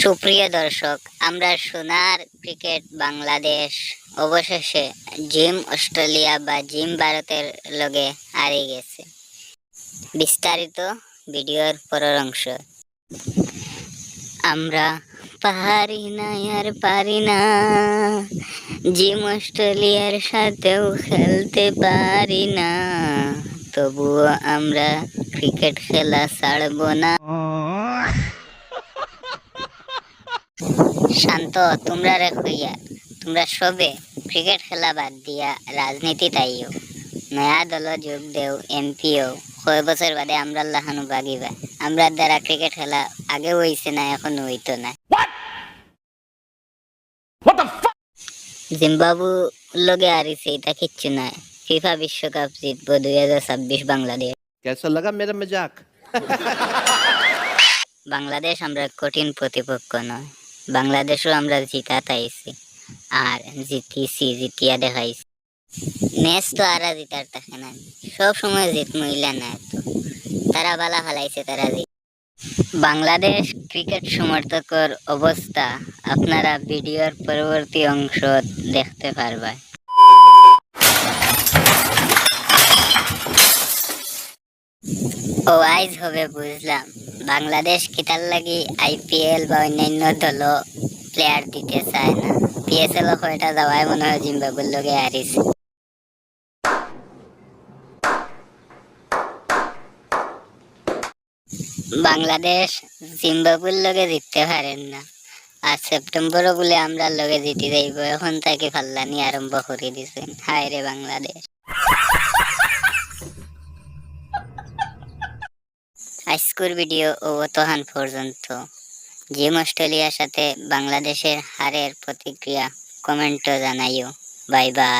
সুপ্রিয় দর্শক, আমরা সোনার ক্রিকেট বাংলাদেশ অবশেষে জিম অস্ট্রেলিয়া বা জিম ভারতের লগে হারিয়ে গেছে। বিস্তারিত ভিডিওর পরের অংশ। আমরা পারি না আর পারি না, জিম অস্ট্রেলিয়ার সাথেও খেলতে পারি না, তবুও আমরা ক্রিকেট খেলা ছাড়ব না। শান্ত, তোমরা রেখইয়া, তোমরা সবে ক্রিকেট খেলা বাদ দিয়া রাজনীতি তাইও, নয়া দল যোগ দেও, এমপিও কয় বছর বাদে আমরা লাহানু বাগিবা। আমরা দ্বারা ক্রিকেট খেলা আগে হইছে না, এখন হইতো না। জিম্বাবু লগে হারিছে এটা কিচ্ছু নয়। ফিফা বিশ্বকাপ জিতবো 2026 বাংলাদেশ। कैसा लगा मेरा मजाक? বাংলাদেশ আমরা কঠিন প্রতিপক্ষ নয়, বাংলাদেশও আমরা জিতা তাইছি আর জিতিয়া দেখাইছি। ম্যাচ তো আরা জিতার থাকে না, সব সময় জিত মহিলা না, তো তারা বালা ফেলাইছে, তারা বাংলাদেশ ক্রিকেট সমর্থকের অবস্থা আপনারা ভিডিওর পরবর্তী অংশ দেখতে পারবেন। ও আইজ হবে বুঝলাম, বাংলাদেশ কিতার লাগি আইপিএল বা অন্যান্য দল প্লেয়ার দিতে চায় না। পিএসএল কয়টা যাওয়ায় মনে হয় জিম্বাবুর লগে হারিছে। বাংলাদেশ জিম্বাবুর লগে জিততে পারেন না, আর সেপ্টেম্বরও বলে আমরা লগে জিতে যাইব, এখন তাকে ফাল্লানি আরম্ভ করে দিছেন। হায় রে বাংলাদেশ। আজকের ভিডিও ও তহান পর্যন্ত। জিম অস্ট্রেলিয়ার সাথে বাংলাদেশের হারের প্রতিক্রিয়া কমেন্টও জানাইও। Bye bye.